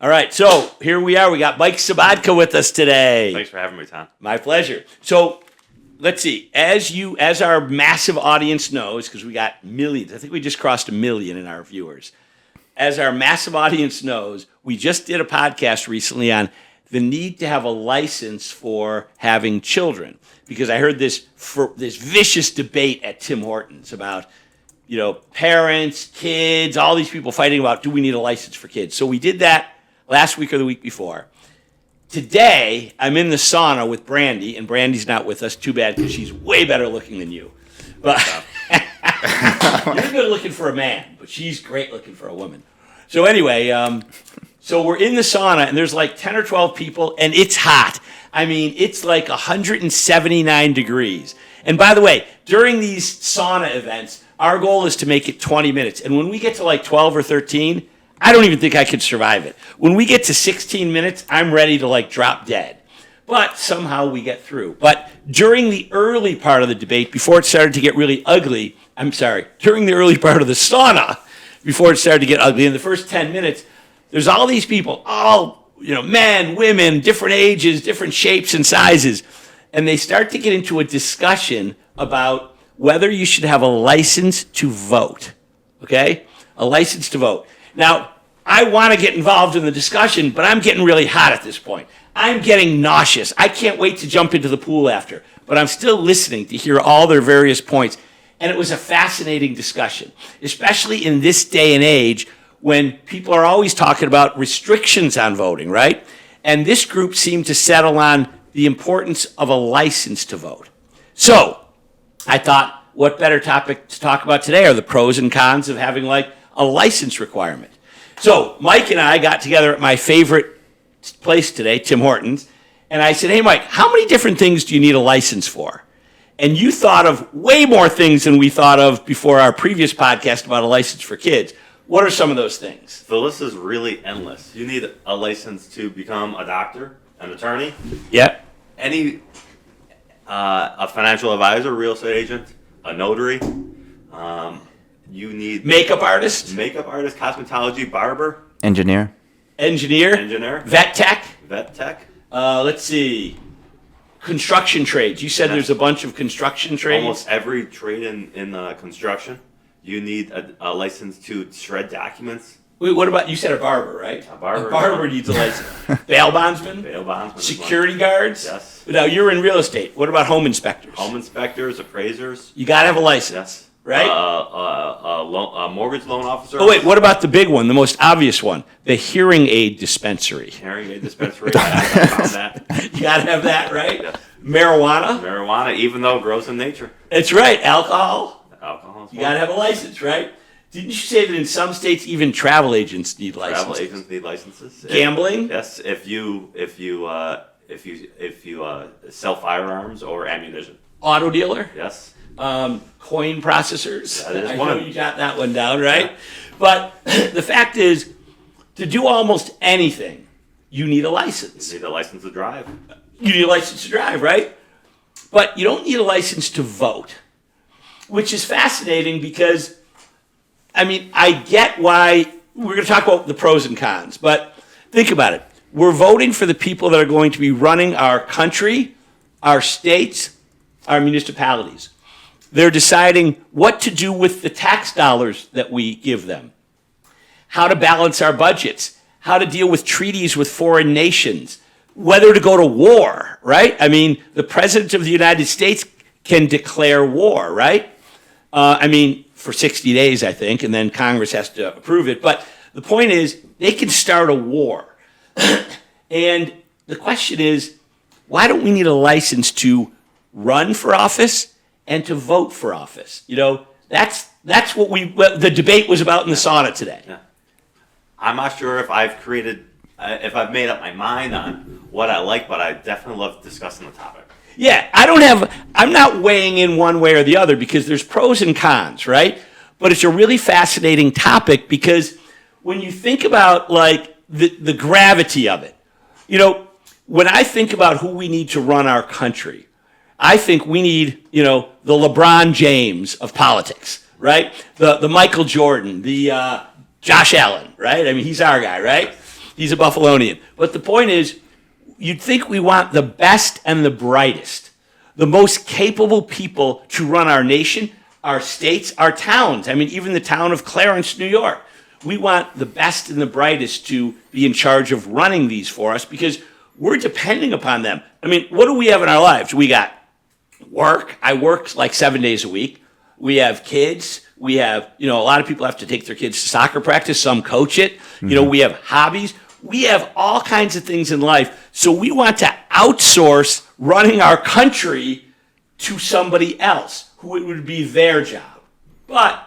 All right, so here we are. We got Mike Sabatka with us today. Thanks for having me, Tom. My pleasure. So let's see. As our massive audience knows, because we got millions. I think we just crossed 1 million in our viewers. As our massive audience knows, we just did a podcast recently on the need to have a license for having children, because I heard this vicious debate at Tim Hortons about, parents, kids, all these people fighting about, do we need a license for kids? So we did that last week or the week before. Today, I'm in the sauna with Brandy, and Brandy's not with us. Too bad, because she's way better looking than you. But you're good looking for a man, but she's great looking for a woman. So anyway, so we're in the sauna, and there's like 10 or 12 people, and it's hot. I mean, it's like 179 degrees. And by the way, during these sauna events, our goal is to make it 20 minutes. And when we get to like 12 or 13, I don't even think I could survive it. When we get to 16 minutes, I'm ready to like drop dead. But somehow we get through. But during the early part of the debate, before it started to get really ugly, during the early part of the sauna, before it started to get ugly, in the first 10 minutes, there's all these people, all, men, women, different ages, different shapes and sizes. And they start to get into a discussion about whether you should have a license to vote. Okay? A license to vote. Now, I want to get involved in the discussion, but I'm getting really hot at this point. I'm getting nauseous. I can't wait to jump into the pool after, but I'm still listening to hear all their various points. And it was a fascinating discussion, especially in this day and age when people are always talking about restrictions on voting, right? And this group seemed to settle on the importance of a license to vote. So I thought, what better topic to talk about today are the pros and cons of having like a license requirement. So Mike and I got together at my favorite place today, Tim Hortons, and I said, hey, Mike, how many different things do you need a license for? And you thought of way more things than we thought of before our previous podcast about a license for kids. What are some of those things? The list is really endless. You need a license to become a doctor, an attorney, Yep. a financial advisor, real estate agent, a notary. You need Makeup artist, cosmetology, barber, Engineer. engineer, vet tech. Let's see. Construction trades. You said there's a bunch of construction trades. Almost every trade in construction. You need a license to shred documents. Wait, what about, you said a barber, right? A barber. A barber needs a license. Bail bondsman? Bail bondsman. Security guards? Yes. Now, you're in real estate. What about home inspectors? Home inspectors, appraisers. You got to have a license, Yes. right? A mortgage loan officer. Oh, wait, what about the big one, the most obvious one? The hearing aid dispensary. Hearing aid dispensary. I found that. You got to have that, right? Yes. Marijuana? Even though gross in nature. That's right. Alcohol? Alcohol. You got to have a license, right? Didn't you say that in some states even travel agents need licenses? Travel agents need licenses. Gambling? Yes, if you sell firearms or ammunition. Auto dealer? Yes. Coin processors? That is I one. know you got that one down, right? But the fact is, to do almost anything, you need a license. You need a license to drive. You need a license to drive, right? But you don't need a license to vote, which is fascinating because, I get why we're going to talk about the pros and cons, but think about it. We're voting for the people that are going to be running our country, our states, our municipalities. They're deciding what to do with the tax dollars that we give them, how to balance our budgets, how to deal with treaties with foreign nations, whether to go to war, right? The President of the United States can declare war, right? For 60 days, I think, and then Congress has to approve it. But the point is, they can start a war. And the question is, why don't we need a license to run for office and to vote for office? That's what the debate was about in the sauna today. Yeah. I'm not sure if I've made up my mind on what I like, but I definitely love discussing the topic. Yeah, I'm not weighing in one way or the other because there's pros and cons, right? But it's a really fascinating topic because when you think about like the gravity of it, when I think about who we need to run our country, I think we need, the LeBron James of politics, right? The Michael Jordan, the Josh Allen, right? He's our guy, right? He's a Buffalonian. But the point is, you'd think we want the best and the brightest, the most capable people to run our nation, our states, our towns. I mean, even the town of Clarence, New York. We want the best and the brightest to be in charge of running these for us because we're depending upon them. I mean, what do we have in our lives? We got work. I work like 7 days a week. We have kids. We have, a lot of people have to take their kids to soccer practice. Some coach it. We have hobbies. We have all kinds of things in life. So we want to outsource running our country to somebody else who it would be their job. But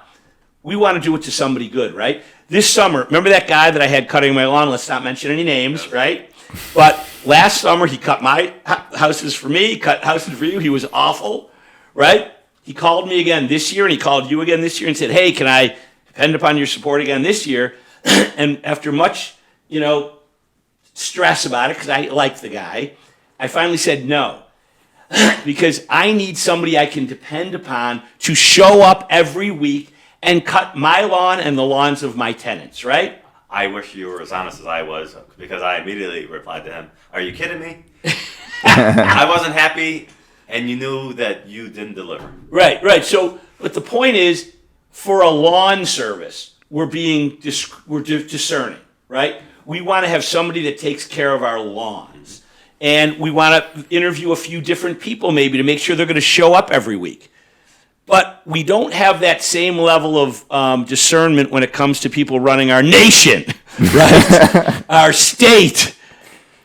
we want to do it to somebody good, right? This summer, remember that guy that I had cutting my lawn? Let's not mention any names, right? But last summer, he cut my houses for me, cut houses for you. He was awful, right? He called me again this year, and he called you again this year and said, hey, can I depend upon your support again this year? And after much, stress about it, because I like the guy, I finally said no. Because I need somebody I can depend upon to show up every week and cut my lawn and the lawns of my tenants, right? I wish you were as honest as I was, because I immediately replied to him, are you kidding me? I wasn't happy, and you knew that you didn't deliver. Right. So, but the point is, for a lawn service, we're discerning, right? We want to have somebody that takes care of our lawns. And we want to interview a few different people maybe to make sure they're going to show up every week. But we don't have that same level of discernment when it comes to people running our nation, right? Our state.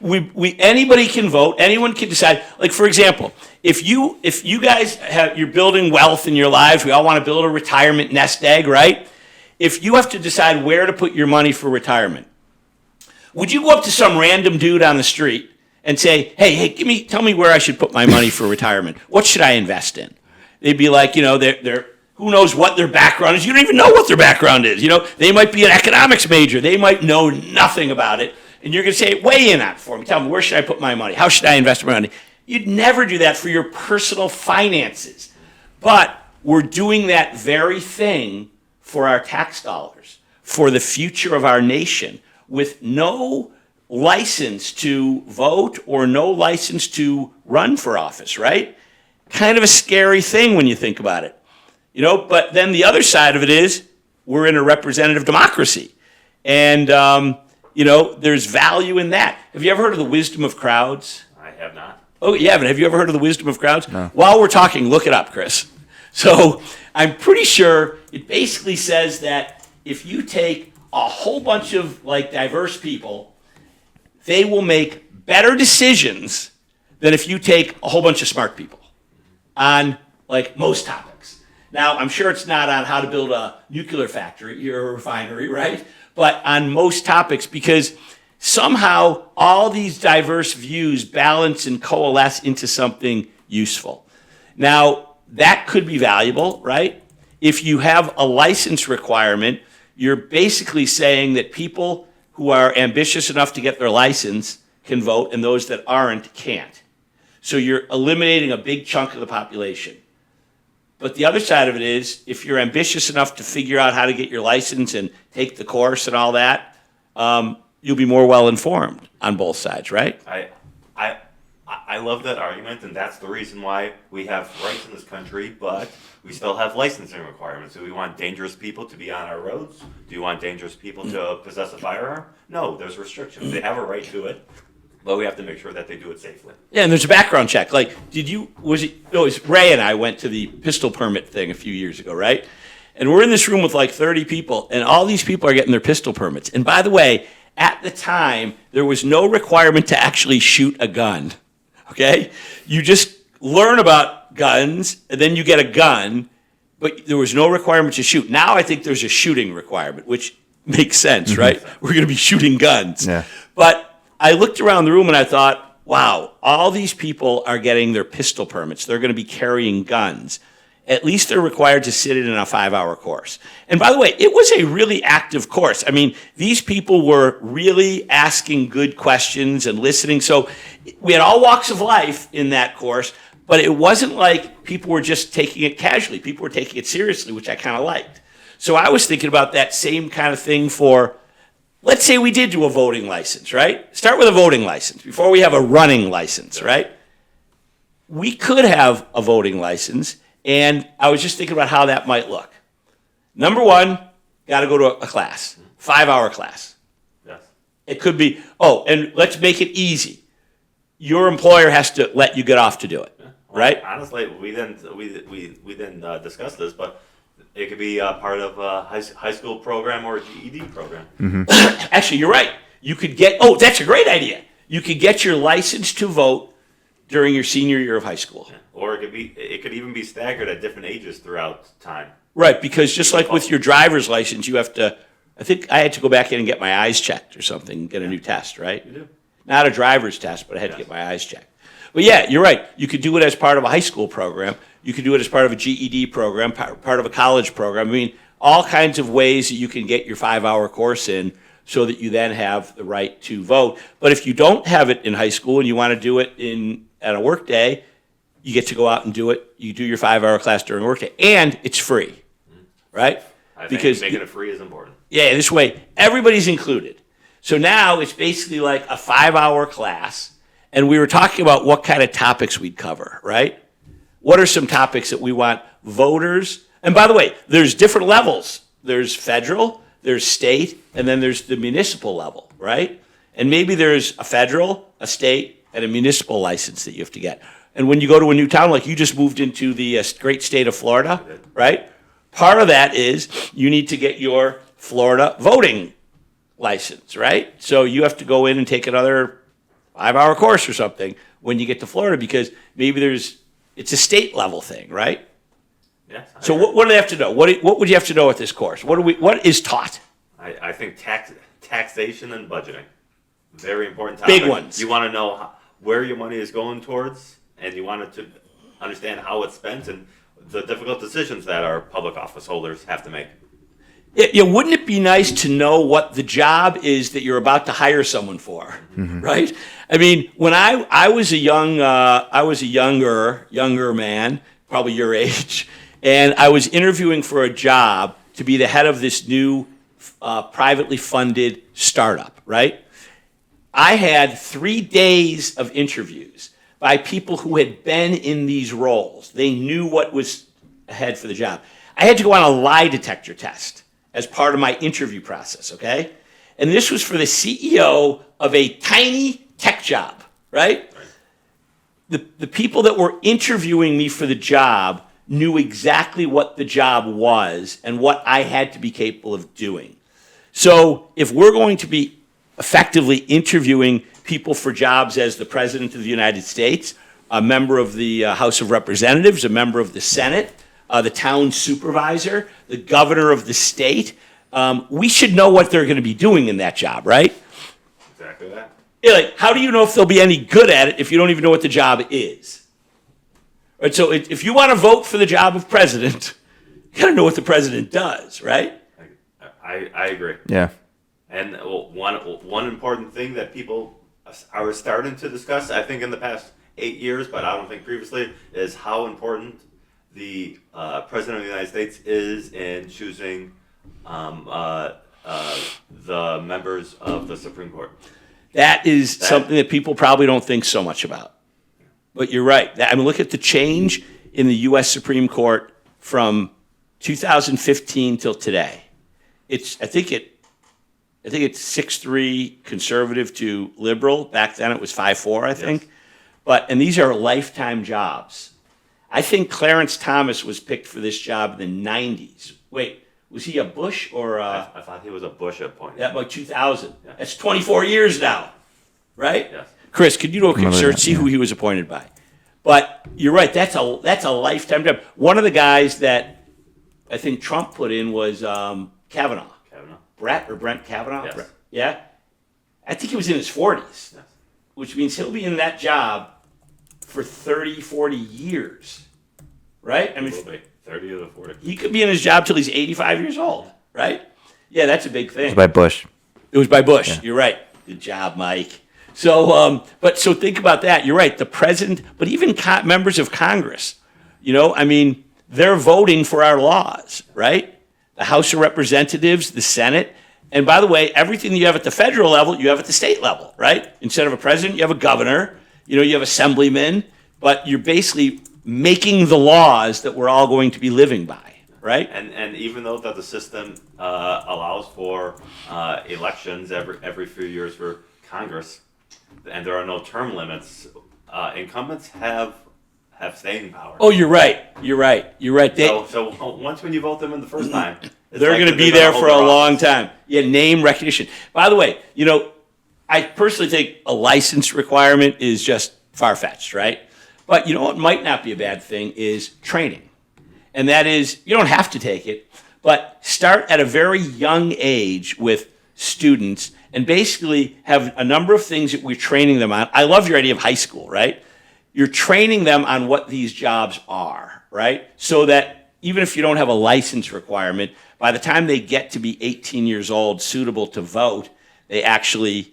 Anybody can vote. Anyone can decide. Like, for example, if you guys you're building wealth in your lives, we all want to build a retirement nest egg, right? If you have to decide where to put your money for retirement, would you go up to some random dude on the street and say, hey, tell me where I should put my money for retirement? What should I invest in? They'd be like, they're who knows what their background is. You don't even know what their background is. They might be an economics major. They might know nothing about it. And you're going to say, weigh in on it for me. Tell me, where should I put my money? How should I invest my money? You'd never do that for your personal finances. But we're doing that very thing for our tax dollars, for the future of our nation, with no license to vote or no license to run for office, right? Kind of a scary thing when you think about it. But then the other side of it is we're in a representative democracy. And, there's value in that. Have you ever heard of the wisdom of crowds? I have not. Oh, you haven't. Have you ever heard of the wisdom of crowds? No. While we're talking, look it up, Chris. So I'm pretty sure it basically says that if you take a whole bunch of diverse people, they will make better decisions than if you take a whole bunch of smart people on most topics. Now, I'm sure it's not on how to build a nuclear factory or a refinery, right? But on most topics, because somehow all these diverse views balance and coalesce into something useful. Now, that could be valuable, right? If you have a license requirement, you're basically saying that people who are ambitious enough to get their license can vote, and those that aren't can't. So you're eliminating a big chunk of the population. But the other side of it is, if you're ambitious enough to figure out how to get your license and take the course and all that, you'll be more well-informed on both sides, right? I love that argument, and that's the reason why we have rights in this country, but we still have licensing requirements. Do we want dangerous people to be on our roads? Do you want dangerous people to possess a firearm? No, there's restrictions. They have a right to it, but we have to make sure that they do it safely. Yeah, and there's a background check. It was Ray and I went to the pistol permit thing a few years ago, right? And we're in this room with 30 people, and all these people are getting their pistol permits. And by the way, at the time, there was no requirement to actually shoot a gun, okay? You just learn about guns, and then you get a gun, but there was no requirement to shoot. Now I think there's a shooting requirement, which makes sense, right? We're going to be shooting guns. Yeah. But I looked around the room and I thought, wow, all these people are getting their pistol permits. They're going to be carrying guns. At least they're required to sit in a 5-hour course. And by the way, it was a really active course. I mean, these people were really asking good questions and listening. So we had all walks of life in that course, but it wasn't like people were just taking it casually. People were taking it seriously, which I kind of liked. So I was thinking about that same kind of thing for let's say we did do a voting license, right? Start with a voting license before we have a running license, right? We could have a voting license, and I was just thinking about how that might look. Number one, got to go to a class, 5-hour class. Yes. It could be, and let's make it easy. Your employer has to let you get off to do it, right? Honestly, we didn't discuss this, but it could be part of a high school program or a GED program. Actually, you're right. You could get, that's a great idea. You could get your license to vote during your senior year of high school. Or it could even be staggered at different ages throughout time. Right, because just like with your driver's license, you have to, I think I had to go back in and get my eyes checked or something, get a new test, right? You do. Not a driver's test, but I had to get my eyes checked. But yeah, you're right. You could do it as part of a high school program. You could do it as part of a GED program, part of a college program. I mean, all kinds of ways that you can get your 5-hour course in so that you then have the right to vote. But if you don't have it in high school and you want to do it at a work day, you get to go out and do it. You do your 5-hour class during work day, and it's free, right? I think making it free is important. Yeah, this way everybody's included. So now it's basically like a 5-hour class, and we were talking about what kind of topics we'd cover, right? What are some topics that we want voters? And by the way, there's different levels. There's federal, there's state, and then there's the municipal level, right? And maybe there's a federal, a state, and a municipal license that you have to get. And when you go to a new town, like you just moved into the great state of Florida, right? Part of that is you need to get your Florida voting license, right? So you have to go in and take another 5-hour course or something when you get to Florida because maybe it's a state level thing, right? Yes. So what do they have to know? What would you have to know at this course? What is taught? I think taxation and budgeting, very important topic. Big ones. You want to know where your money is going towards, and you want to understand how it's spent and the difficult decisions that our public office holders have to make. Wouldn't it be nice to know what the job is that you're about to hire someone for, right? I mean, when I was a younger man, probably your age, and I was interviewing for a job to be the head of this new privately funded startup, right? I had 3 days of interviews by people who had been in these roles. They knew what was ahead for the job. I had to go on a lie detector test as part of my interview process, okay? And this was for the CEO of a tiny tech job, right? The people that were interviewing me for the job knew exactly what the job was and what I had to be capable of doing. So if we're going to be effectively interviewing people for jobs as the President of the United States, a member of the House of Representatives, a member of the Senate, the town supervisor, the governor of the state, we should know what they're going to be doing in that job, right? Exactly that. Yeah, like, how do you know if they'll be any good at it if you don't even know what the job is? Right, so if you want to vote for the job of president, you got to know what the president does, right? I agree. Yeah. And one important thing that people are starting to discuss, I think in the past 8 years, but I don't think previously, is how important the President of the United States is in choosing the members of the Supreme Court. That is something that people probably don't think so much about. But you're right. I mean, look at the change in the U.S. Supreme Court from 2015 till today. I think it's 6-3 conservative to liberal. Back then it was 5-4, I think. And these are lifetime jobs. I think Clarence Thomas was picked for this job in the 90s. Wait, was he a Bush or I thought he was a Bush appointment. Yeah, about 2000. Yeah. That's 24 years now, right? Yes. Chris, could you do a quick search, see who he was appointed by? But you're right, that's a lifetime job. One of the guys that I think Trump put in was Kavanaugh. Brent Kavanaugh? Yes. Yeah? I think he was in his 40s, Yes. which means he'll be in that job for 30, 40 years, right? I mean, Will be 30 to 40. he could be in his job till he's 85 years old, right? Yeah, that's a big thing. It's by Bush. It was by Bush. Yeah. You're right. Good job, Mike. So, so think about that. You're right. The president, but even members of Congress, I mean, they're voting for our laws, right? The House of Representatives, the Senate, And by the way, everything that you have at the federal level, you have at the state level, right? Instead of a president, you have a governor, you have assemblymen, but you're basically making the laws that we're all going to be living by, right? And even though that the system allows for elections every few years for Congress, and there are no term limits, incumbents have staying power. Oh, you're right. You're right. So once when you vote them in the first time, it's They're like going to be gonna there hold for a their long office. time. Yeah, name recognition. By the way, I personally think a license requirement is just far-fetched, right? But what might not be a bad thing is training. And that is, you don't have to take it, but start at a very young age with students and basically have a number of things that we're training them on. I love your idea of high school, right? You're training them on what these jobs are, right? So that even if you don't have a license requirement, by the time they get to be 18 years old, suitable to vote, they actually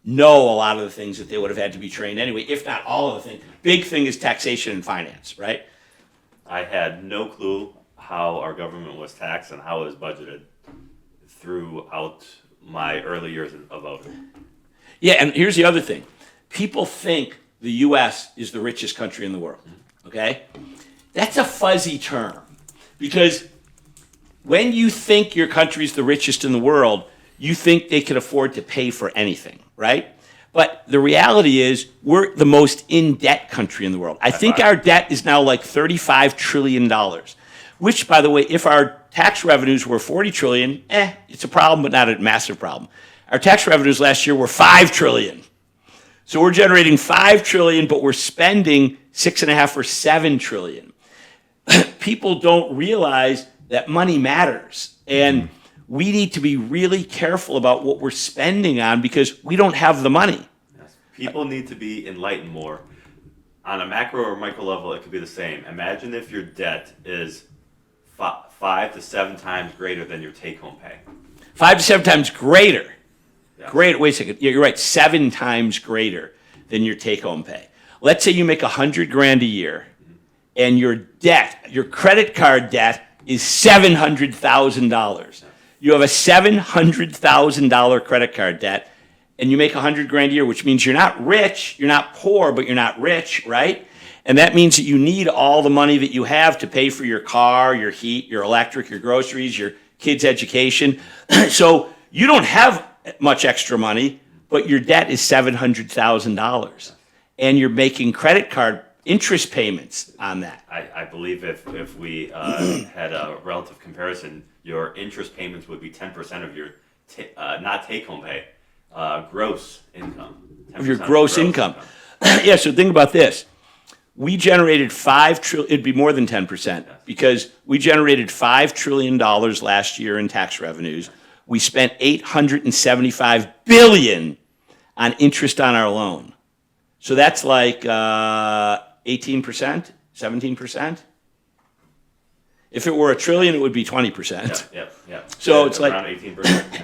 know a lot of the things that they would have had to be trained anyway, if not all of the things. Big thing is taxation and finance, right? I had no clue how our government was taxed and how it was budgeted throughout my early years of voting. Yeah, and here's the other thing. People think the U.S. is the richest country in the world, okay? That's a fuzzy term because when you think your country's the richest in the world, you think they can afford to pay for anything, right? But the reality is we're the most in-debt country in the world. I think our debt is now like $35 trillion, which, by the way, if our tax revenues were $40 trillion, it's a problem, but not a massive problem. Our tax revenues last year were $5 trillion. So we're generating $5 trillion, but we're spending $6.5 or $7 trillion. People don't realize that money matters. And we need to be really careful about what we're spending on because we don't have the money. Yes. People need to be enlightened more. On a macro or micro level, it could be the same. Imagine if your debt is 5 to 7 times greater than your take-home pay. 5 to 7 times greater. Yes. Great. Wait a second. Yeah, you're right. 7 times greater than your take-home pay. Let's say you make $100,000 a year, and your debt, your credit card debt, is $700,000. You have a $700,000 credit card debt, and you make $100,000 a year, which means you're not rich, you're not poor, but you're not rich, right? And that means that you need all the money that you have to pay for your car, your heat, your electric, your groceries, your kids' education. So you don't have much extra money, but your debt is $700,000, and you're making credit card interest payments on that. I believe if we had a relative comparison, your interest payments would be 10% of your not take-home pay, gross income. Of your gross income. Yeah, so think about this. We generated $5 trillion, it'd be more than 10%, because we generated $5 trillion last year in tax revenues. We spent $875 billion on interest on our loan. So that's like 18%, 17%. If it were $1 trillion, it would be 20%. Yep. So it's like around 18%.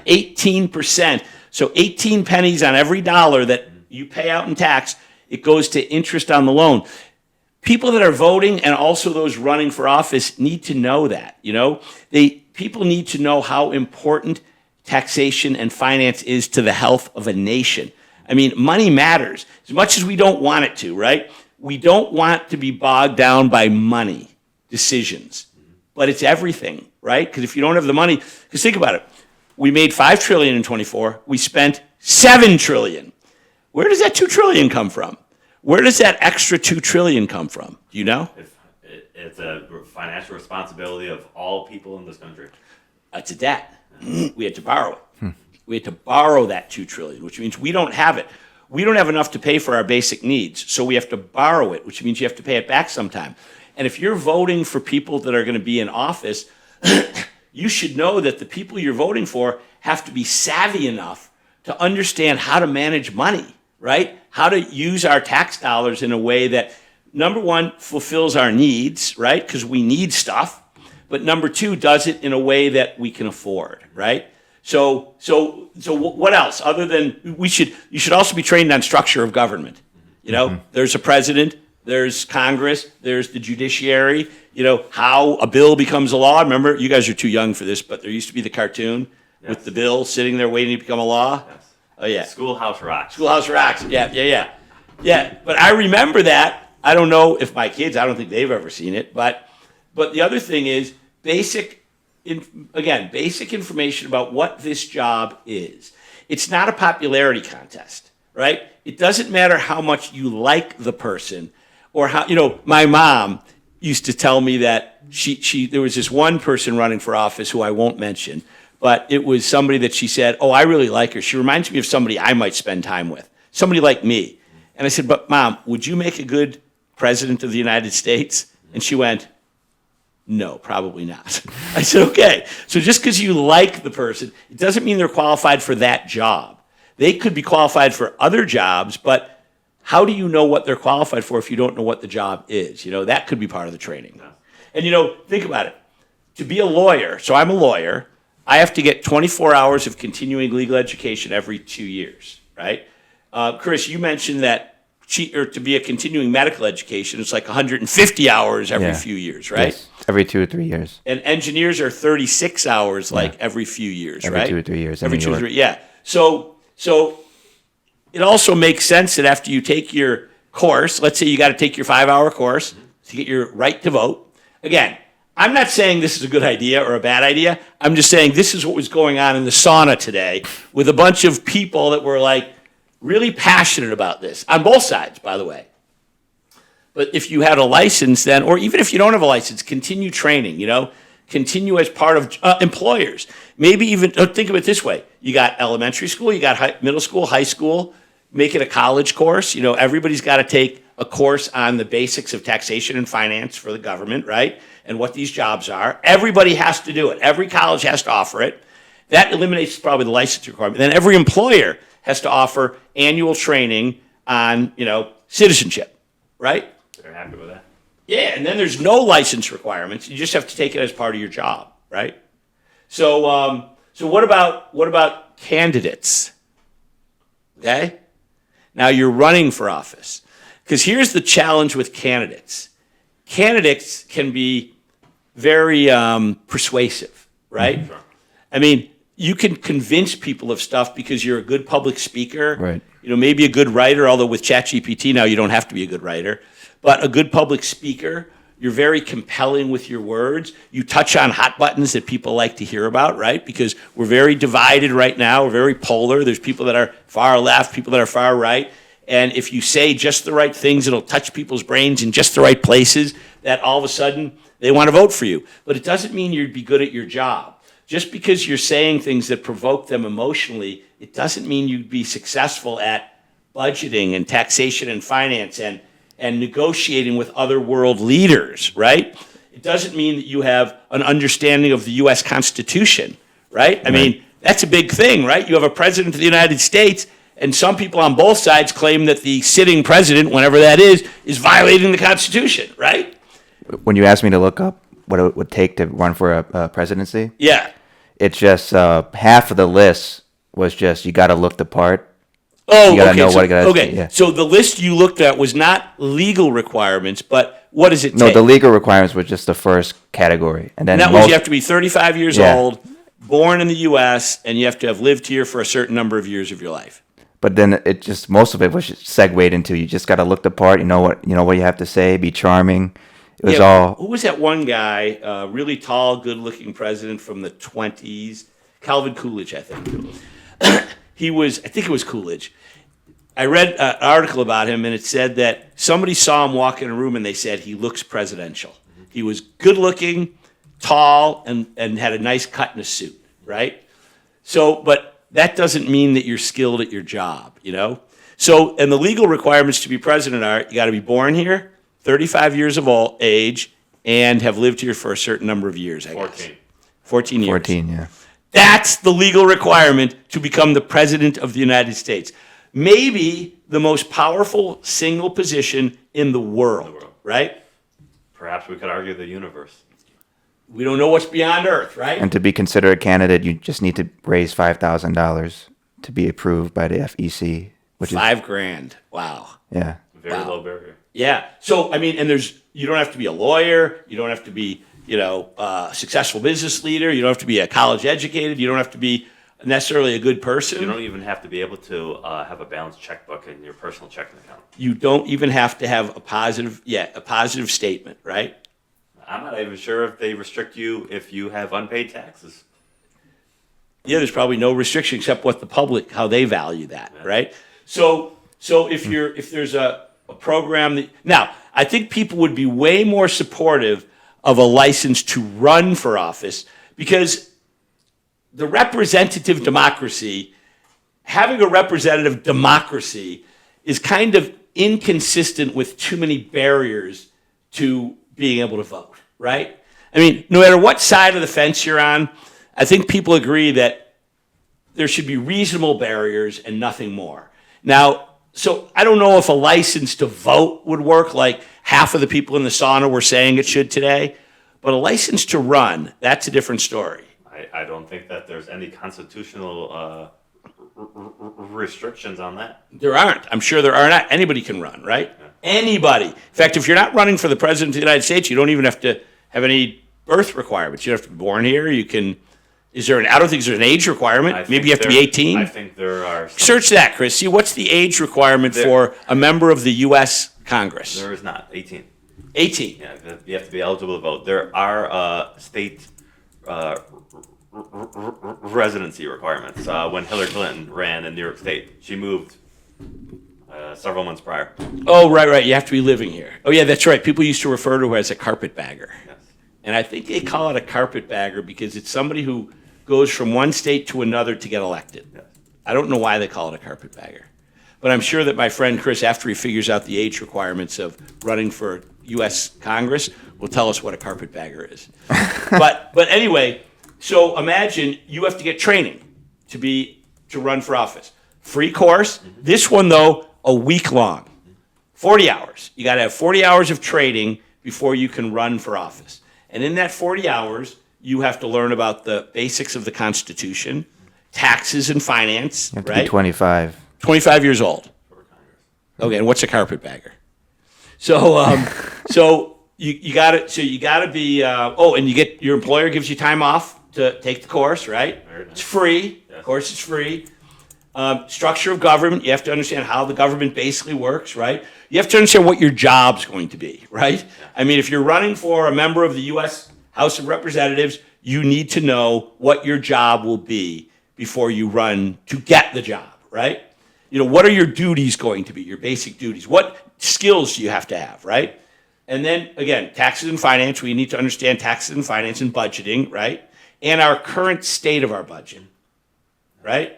18%. So 18 pennies on every dollar that you pay out in tax, it goes to interest on the loan. People that are voting and also those running for office need to know that, People need to know how important taxation and finance is to the health of a nation. I mean, money matters as much as we don't want it to, right? We don't want to be bogged down by money decisions, but it's everything, right? Because if you don't have the money, because think about it, we made $5 trillion in 24, we spent $7 trillion. Where does that $2 trillion come from? Where does that extra $2 trillion come from? Do you know? It's a financial responsibility of all people in this country. It's a debt. We had to borrow it. We had to borrow that $2 trillion, which means we don't have it. We don't have enough to pay for our basic needs, so we have to borrow it, which means you have to pay it back sometime. And if you're voting for people that are going to be in office, you should know that the people you're voting for have to be savvy enough to understand how to manage money, right? How to use our tax dollars in a way that, number one, fulfills our needs, right? Because we need stuff. But number two, does it in a way that we can afford, right? So what else? Other than you should also be trained on structure of government. There's a president, there's Congress, there's the judiciary. How a bill becomes a law. Remember, you guys are too young for this, but there used to be the cartoon with Yes. the bill sitting there waiting to become a law? Yes. Oh, yeah. Schoolhouse rocks. Schoolhouse Rocks. Yeah. But I remember that. I don't know if my kids, I don't think they've ever seen it. But the other thing is basic information about what this job is. It's not a popularity contest, right? It doesn't matter how much you like the person or how, my mom used to tell me that there was this one person running for office who I won't mention, but it was somebody that she said, oh, I really like her. She reminds me of somebody I might spend time with, somebody like me. And I said, but Mom, would you make a good president of the United States? And she went, no, probably not. I said, okay. So just because you like the person, it doesn't mean they're qualified for that job. They could be qualified for other jobs, but how do you know what they're qualified for if you don't know what the job is? That could be part of the training. And think about it. To be a lawyer, so I'm a lawyer, I have to get 24 hours of continuing legal education every 2 years, right? Chris, you mentioned that to be a continuing medical education, it's like 150 hours every few years, right? Yes. Every 2 or 3 years. And engineers are 36 hours every few years, Every right? 2 or 3 years. Every 2 or 3, yeah. So it also makes sense that after you take your course, let's say you got to take your 5-hour course to get your right to vote. Again, I'm not saying this is a good idea or a bad idea. I'm just saying this is what was going on in the sauna today with a bunch of people that were really passionate about this on both sides, by the way. But if you had a license then, or even if you don't have a license, continue training, continue as part of employers. Maybe even, think of it this way. You got elementary school, you got middle school, high school, make it a college course. Everybody's got to take a course on the basics of taxation and finance for the government, right? And what these jobs are. Everybody has to do it. Every college has to offer it. That eliminates probably the license requirement. Then every employer has to offer annual training on, citizenship, right? They're happy with that. Yeah, and then there's no license requirements. You just have to take it as part of your job, right? So what about candidates? Okay? Now you're running for office. Because here's the challenge with candidates. Candidates can be very persuasive, right? Sure. I mean, you can convince people of stuff because you're a good public speaker. Right. Maybe a good writer, although with ChatGPT now you don't have to be a good writer. But a good public speaker, you're very compelling with your words. You touch on hot buttons that people like to hear about, right? Because we're very divided right now. We're very polar. There's people that are far left, people that are far right. And if you say just the right things, it'll touch people's brains in just the right places, that all of a sudden they want to vote for you. But it doesn't mean you'd be good at your job. Just because you're saying things that provoke them emotionally, it doesn't mean you'd be successful at budgeting and taxation and finance and negotiating with other world leaders, right? It doesn't mean that you have an understanding of the U.S. Constitution, right? I mean, that's a big thing, right? You have a president of the United States, and some people on both sides claim that the sitting president, whenever that is violating the Constitution, right? When you asked me to look up what it would take to run for a presidency, Yeah. it's just half of the list was just you got to look the part. Oh, You gotta okay. know So, what it gotta- okay. yeah. So the list you looked at was not legal requirements, but what does it No, take? the legal requirements were just the first category, and then And that was most, you have to be 35 years Yeah. old, born in the U.S., and you have to have lived here for a certain number of years of your life. But then it just most of it was just segued into you just got to look the part. You know what you have to say. Be charming. It was all Who was that one guy, really tall, good-looking president from the 20s? Calvin Coolidge, I think. I think it was Coolidge. I read an article about him, and it said that somebody saw him walk in a room, and they said he looks presidential. He was good-looking, tall, and had a nice cut in a suit, right? So, but that doesn't mean that you're skilled at your job, So, and the legal requirements to be president are you got to be born here, 35 years of age, and have lived here for a certain number of years, I guess. 14 years. 14. Yeah. That's the legal requirement to become the president of the United States. Maybe the most powerful single position in the world, right? Perhaps we could argue the universe. We don't know what's beyond Earth, right? And to be considered a candidate, you just need to raise $5,000 to be approved by the FEC, which is $5,000. Wow. yeah. Very Wow. low barrier. Yeah. So, I mean, and you don't have to be a lawyer. You don't have to be, a successful business leader. You don't have to be a college educated. You don't have to be necessarily a good You person. don't even have to be able to have a balanced checkbook in your personal checking account. You don't even have to have a positive statement, right? I'm not even sure if they restrict you if you have unpaid taxes. Yeah, there's probably no restriction except what the public, how they value that, right? So if there's a program that, now, I think people would be way more supportive of a license to run for office because the representative democracy, having a representative democracy is kind of inconsistent with too many barriers to being able to vote, right? I mean, no matter what side of the fence you're on, I think people agree that there should be reasonable barriers and nothing more. Now, so I don't know if a license to vote would work like half of the people in the sauna were saying it should today, but a license to run, that's a different story. I don't think that there's any constitutional restrictions on that. There aren't. I'm sure there are not. Anybody can run, right? Anybody. In fact, if you're not running for the president of the United States, you don't even have to have any birth requirements. You don't have to be born here. You can. I don't think there's an age requirement. I think Maybe you have to be there- 18. I think there are. Search that, Chris. See, what's the age requirement There- for a member of the U.S. Congress? There is not 18. 18. Yeah, you have to be eligible to vote. There are state residency requirements. When Hillary Clinton ran in New York State, she moved several months prior. Oh, right. You have to be living here. Oh, yeah, that's right. People used to refer to her as a carpetbagger. Yes. And I think they call it a carpetbagger because it's somebody who goes from one state to another to get elected. Yes. I don't know why they call it a carpetbagger. But I'm sure that my friend Chris, after he figures out the age requirements of running for U.S. Congress, will tell us what a carpetbagger is. but anyway, so imagine you have to get training to run for office. Free course. This one, though, a week long. 40 hours. You got to have 40 hours of training before you can run for office. And in that 40 hours, you have to learn about the basics of the Constitution, taxes and finance, You have to right? be 25. 25 years old. Okay, and what's a carpetbagger? So you got to be. And your employer gives you time off to take the course, right? Very nice. It's free. Yes. Of course, it's free. Structure of government. You have to understand how the government basically works, right? You have to understand what your job's going to be, right? I mean, if you're running for a member of the U.S. House of Representatives, you need to know what your job will be before you run to get the job, right? You know, what are your duties going to be, your basic duties? What skills do you have to have, right? And then, again, taxes and finance. We need to understand taxes and finance and budgeting, right? And our current state of our budget, right?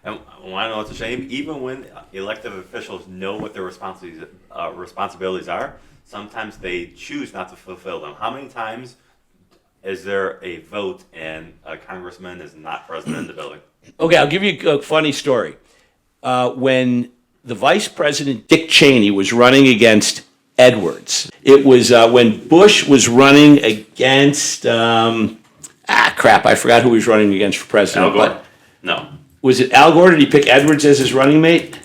And I want to know what's a shame. Even when elected officials know what their responsibilities are, sometimes they choose not to fulfill them. How many times is there a vote and a congressman is not present in the building? Okay, I'll give you a funny story. When the Vice President Dick Cheney was running against Edwards, it was when Bush was running against, I forgot who he was running against for president. Al Gore? But No. was it Al Gore? Did he pick Edwards as his running mate?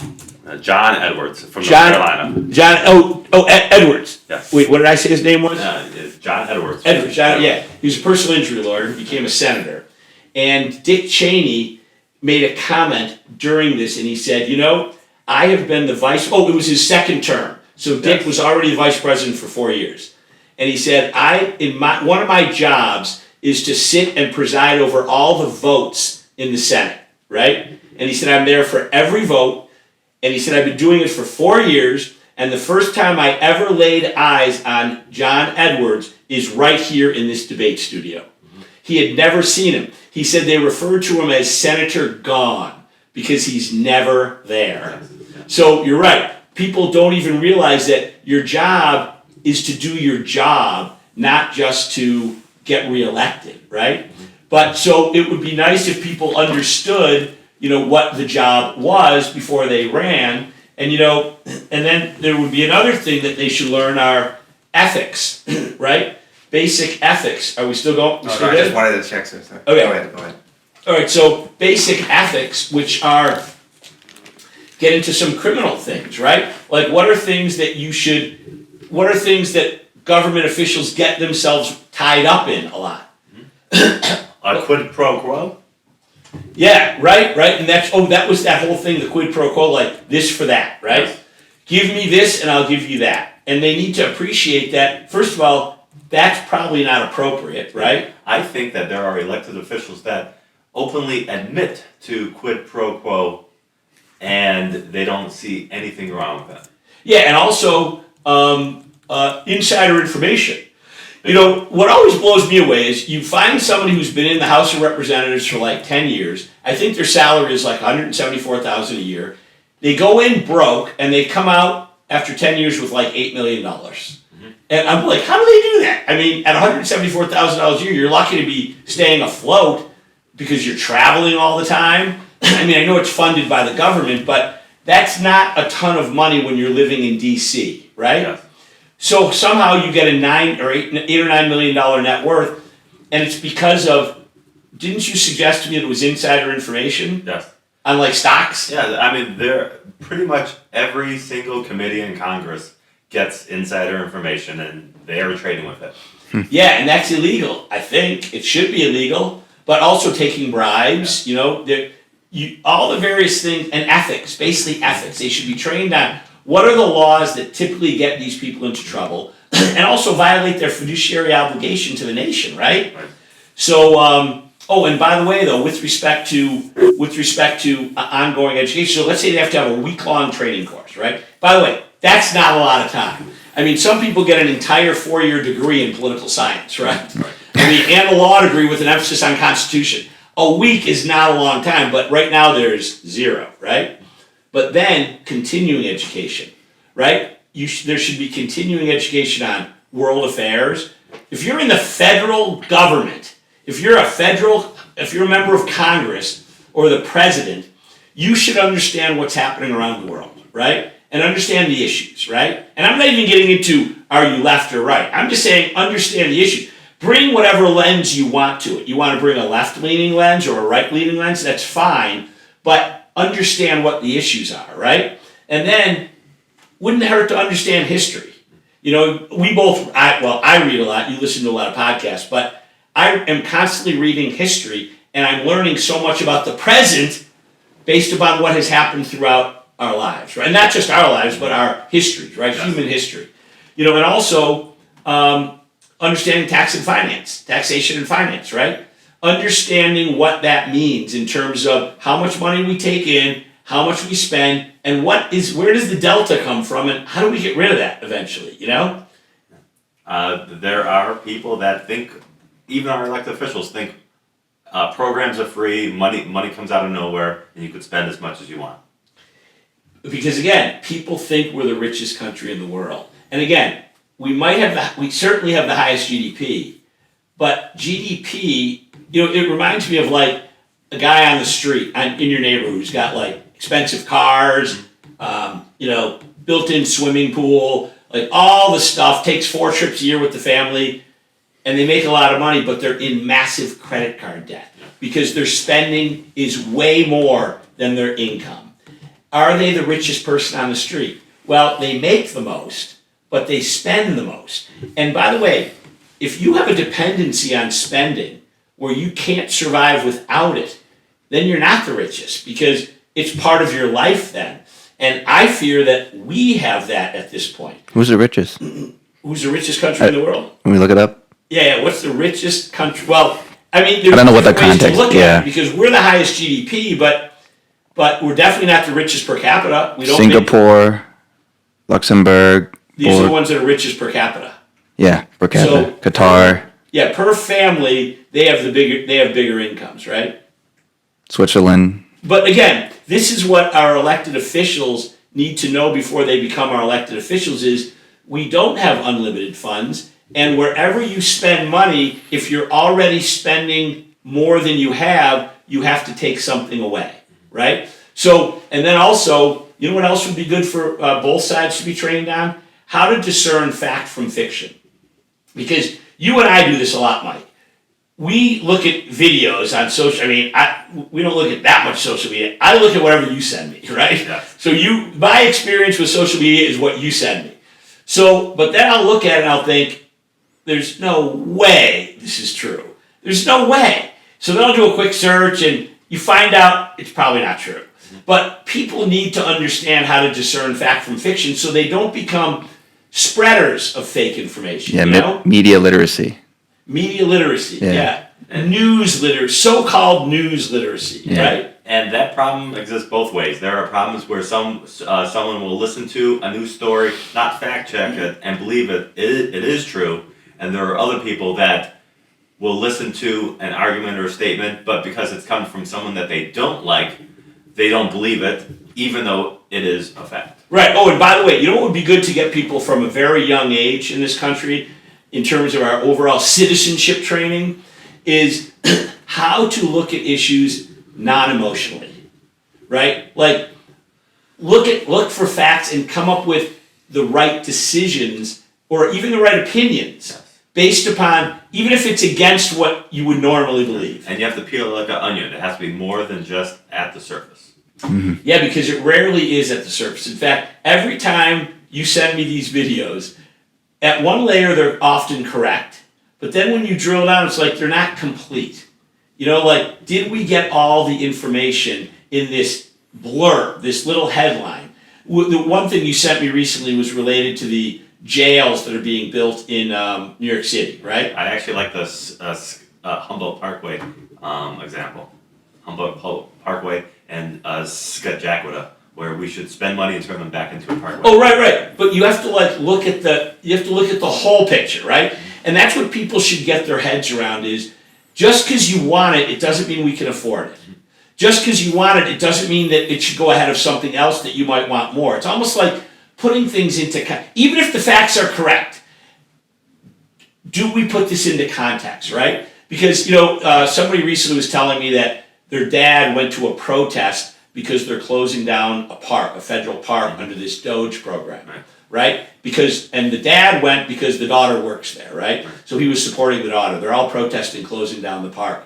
John Edwards from North Carolina. Edwards. Yes. Wait, what did I say his name was? It's John Edwards. Edwards, yeah. He was a personal injury lawyer, became a senator. And Dick Cheney made a comment during this, and he said, I have been it was his second term. So Dick Yes. was already the vice president for 4 years. And he said, one of my jobs is to sit and preside over all the votes in the Senate, right? And he said, I'm there for every vote. And he said, I've been doing it for 4 years. And the first time I ever laid eyes on John Edwards is right here in this debate studio. He had never seen him. He said they referred to him as Senator Gone because he's never there. So you're right. People don't even realize that your job is to do your job, not just to get reelected, right? But so it would be nice if people understood, what the job was before they ran. And, and then there would be another thing that they should learn are ethics, right? Basic ethics. Are we still going? I just wanted to check some stuff. Okay. Go ahead. All right, so basic ethics, which are get into some criminal things, right? Like what are things that government officials get themselves tied up in a lot? A quid pro quo? Yeah, right, and that was that whole thing, the quid pro quo, like this for that, right? Yes. Give me this and I'll give you that. And they need to appreciate that, first of all, that's probably not appropriate, right? I think that there are elected officials that openly admit to quid pro quo, and they don't see anything wrong with it. Yeah, and also insider information. You know, what always blows me away is you find somebody who's been in the House of Representatives for like 10 years. I think their salary is like $174,000 a year. They go in broke and they come out after 10 years with like $8 million. And I'm like, how do they do that? I mean, at $174,000 a year, you're lucky to be staying afloat because you're traveling all the time. I mean, I know it's funded by the government, but that's not a ton of money when you're living in DC, right? Yes. So somehow you get a $8 or $9 million net worth, and it's because of, didn't you suggest to me that it was insider information Yes. on like stocks? Yeah, I mean, they're pretty much every single committee in Congress gets insider information, and they are trading with it. Yeah, and that's illegal. I think it should be illegal, but also taking bribes. You know, all the various things and ethics, basically ethics. They should be trained on what are the laws that typically get these people into trouble, and also violate their fiduciary obligation to the nation, right? Right. So, oh, and by the way, though, with respect to ongoing education, so let's say they have to have a week-long training course, right? By the way, that's not a lot of time. I mean, some people get an entire 4-year degree in political science, right? I mean, and a law degree with an emphasis on Constitution. A week is not a long time, but right now there's 0, right? But then continuing education, right? There should be continuing education on world affairs. If you're in the federal government, if you're a member of Congress or the president, you should understand what's happening around the world, right? And understand the issues, right? And I'm not even getting into are you left or right. I'm just saying understand the issue. Bring whatever lens you want to it. You want to bring a left-leaning lens or a right-leaning lens, that's fine, but understand what the issues are, right? And then, wouldn't it hurt to understand history? You know, I read a lot, you listen to a lot of podcasts, but I am constantly reading history, and I'm learning so much about the present based upon what has happened throughout our lives, right? And not just our lives, but our histories, right? Yes. Human history. You know, and also understanding taxation and finance, right? Understanding what that means in terms of how much money we take in, how much we spend, and where does the delta come from, and how do we get rid of that eventually, you know? There are people that think, even our elected officials think, programs are free, money comes out of nowhere, and you could spend as much as you want. Because again, people think we're the richest country in the world. And again, we certainly have the highest GDP, but GDP, you know, it reminds me of like a guy on the street in your neighborhood who's got like expensive cars, you know, built-in swimming pool, like all the stuff, takes 4 trips a year with the family, and they make a lot of money, but they're in massive credit card debt because their spending is way more than their income. Are they the richest person on the street? Well, they make the most, but they spend the most. And by the way, if you have a dependency on spending where you can't survive without it, then you're not the richest because it's part of your life then. And I fear that we have that at this point. Who's the richest? Who's the richest country in the world? Can we look it up? Yeah, what's the richest country? Well, I mean, there's I don't know what the different ways to context- look yeah. at it because we're the highest GDP, but we're definitely not the richest per capita. We don't make- Singapore, Luxembourg, these are the ones that are richest per capita. yeah, per capita. So- Qatar, Yeah, per family, they have bigger incomes, right? Switzerland. But again, this is what our elected officials need to know before they become our elected officials is we don't have unlimited funds, and wherever you spend money, if you're already spending more than you have to take something away, right? So, and then also, you know what else would be good for both sides to be trained on? How to discern fact from fiction. Because you and I do this a lot, Mike. We look at videos on social. I mean, we don't look at that much social media. I look at whatever you send me, right? Yeah. So my experience with social media is what you send me. So, but then I'll look at it and I'll think, there's no way this is true. There's no way. So then I'll do a quick search and you find out it's probably not true. But people need to understand how to discern fact from fiction so they don't become spreaders of fake information. Yeah, You know? media literacy. Media literacy, Yeah. News literacy, so-called news literacy, Yeah. right? And that problem exists both ways. There are problems where someone will listen to a news story, not fact check it, and believe it is true. And there are other people that will listen to an argument or a statement, but because it's come from someone that they don't like, they don't believe it, even though it is a fact. Right. Oh, and by the way, you know what would be good to get people from a very young age in this country, in terms of our overall citizenship training, is how to look at issues non-emotionally, right? Like, look for facts and come up with the right decisions or even the right opinions based upon, even if it's against what you would normally believe. And you have to peel it like an onion. It has to be more than just at the surface. Yeah, because it rarely is at the surface. In fact, every time you send me these videos, at one layer they're often correct, but then when you drill down, it's like they're not complete. You know, like, did we get all the information in this blurb, this little headline? The one thing you sent me recently was related to the jails that are being built in New York City, right? I actually like this Humboldt Parkway example. Humboldt Parkway and Skagwada, where we should spend money and turn them back into a parkway. Oh, right. But you have to look at the whole picture, right? And that's what people should get their heads around is just because you want it, it doesn't mean we can afford it. Just because you want it, it doesn't mean that it should go ahead of something else that you might want more. It's almost like putting things into, even if the facts are correct, do we put this into context, right? Because, somebody recently was telling me that their dad went to a protest because they're closing down a federal park under this Doge program, right? And the dad went because the daughter works there, right? So he was supporting the daughter. They're all protesting closing down the park.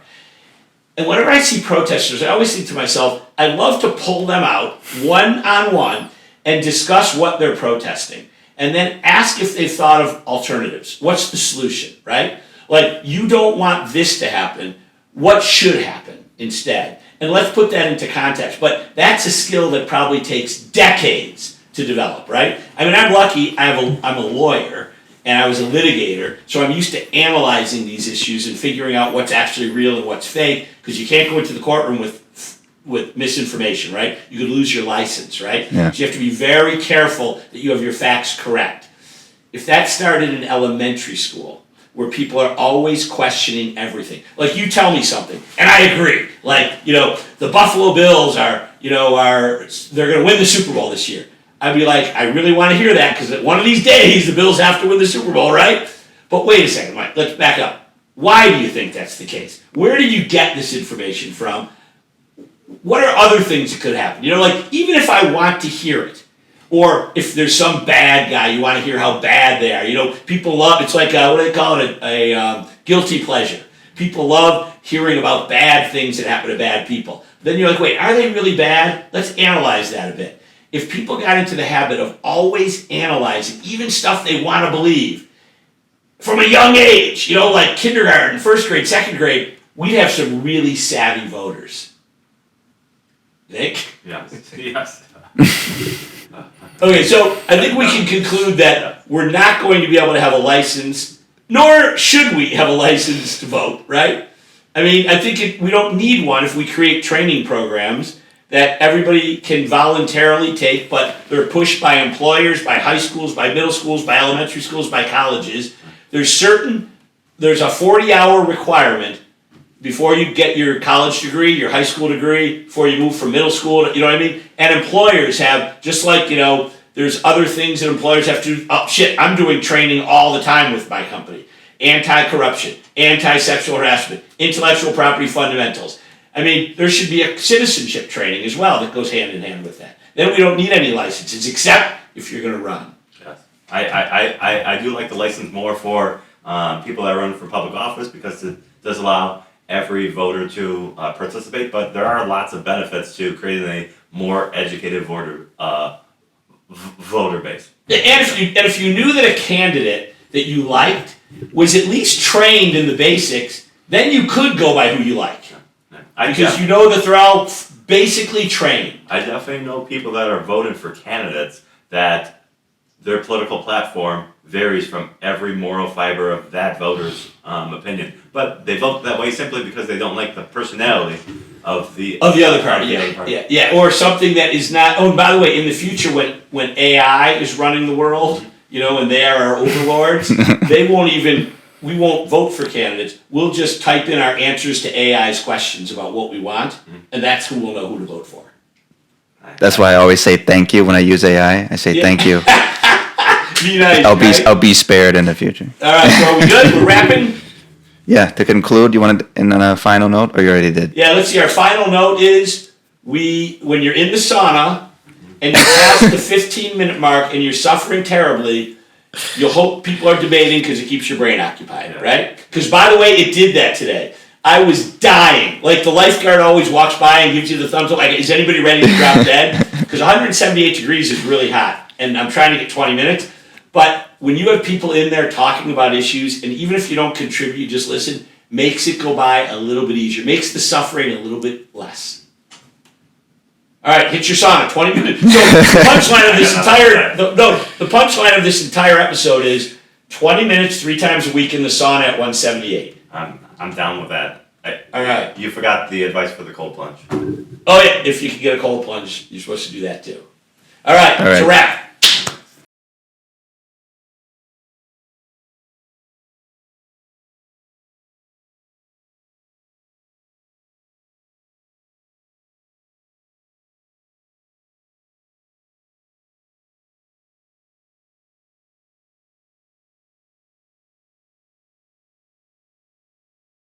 And whenever I see protesters, I always think to myself, I'd love to pull them out one-on-one and discuss what they're protesting. And then ask if they've thought of alternatives. What's the solution, right? Like, you don't want this to happen. What should happen instead? And let's put that into context. But that's a skill that probably takes decades to develop, right? I mean, I'm lucky. I'm a lawyer, and I was a litigator, so I'm used to analyzing these issues and figuring out what's actually real and what's fake, because you can't go into the courtroom with misinformation, right? You could lose your license, right? Yeah. So you have to be very careful that you have your facts correct. If that started in elementary school, where people are always questioning everything, like, you tell me something, and I agree. Like, the Buffalo Bills they're going to win the Super Bowl this year. I'd be like, I really want to hear that, because one of these days the Bills have to win the Super Bowl, right? But wait a second, Mike, let's back up. Why do you think that's the case? Where did you get this information from? What are other things that could happen? Even if I want to hear it, or if there's some bad guy, you want to hear how bad they are. People love, it's like, what do they call it? A guilty pleasure. People love hearing about bad things that happen to bad people. Then you're like, wait, are they really bad? Let's analyze that a bit. If people got into the habit of always analyzing, even stuff they want to believe, from a young age, like kindergarten, first grade, second grade, we'd have some really savvy voters. Think? Yes. Okay, so I think we can conclude that we're not going to be able to have a license, nor should we have a license to vote, right? I mean, I think we don't need one if we create training programs that everybody can voluntarily take, but they're pushed by employers, by high schools, by middle schools, by elementary schools, by colleges. There's a 40-hour requirement before you get your college degree, your high school degree, before you move from middle school, you know what I mean? And employers have, just like, there's other things that employers have to do. Oh, shit, I'm doing training all the time with my company. Anti-corruption, anti-sexual harassment, intellectual property fundamentals. I mean, there should be a citizenship training as well that goes hand in hand with that. Then we don't need any licenses, except if you're going to run. Yes. I do like the license more for people that run for public office, because it does allow every voter to participate, but there are lots of benefits to creating a more educated voter base. And if you knew that a candidate that you liked was at least trained in the basics, then you could go by who you like. Because you know that they're all basically trained. I definitely know people that are voting for candidates that their political platform varies from every moral fiber of that voter's opinion. But they vote that way simply because they don't like the personality of the other party. the other party. Yeah. Or something that is not. Oh, and by the way, in the future, when AI is running the world, and they are our overlords, we won't vote for candidates. We'll just type in our answers to AI's questions about what we want, and that's who we'll know who to vote for. That's why I always say thank you when I use AI. I say thank you. Be nice, I'll be spared in the future. All right, so are we good? We're wrapping? Yeah, to conclude, you want to end on a final note, or you already did? Yeah, let's see. Our final note is when you're in the sauna and you pass the 15-minute mark and you're suffering terribly, you'll hope people are debating because it keeps your brain occupied, right? Because, by the way, it did that today. I was dying. Like, the lifeguard always walks by and gives you the thumbs up, like, is anybody ready to drop dead? Because 178 degrees is really hot, and I'm trying to get 20 minutes. But when you have people in there talking about issues, and even if you don't contribute, you just listen, makes it go by a little bit easier, makes the suffering a little bit less. All right, hit your sauna, 20 minutes. So the punchline of this entire episode is 20 minutes 3 times a week in the sauna at 178. I'm down with that. All right. You forgot the advice for the cold plunge. Oh yeah, if you can get a cold plunge, you're supposed to do that too. All right, All right. it's a wrap.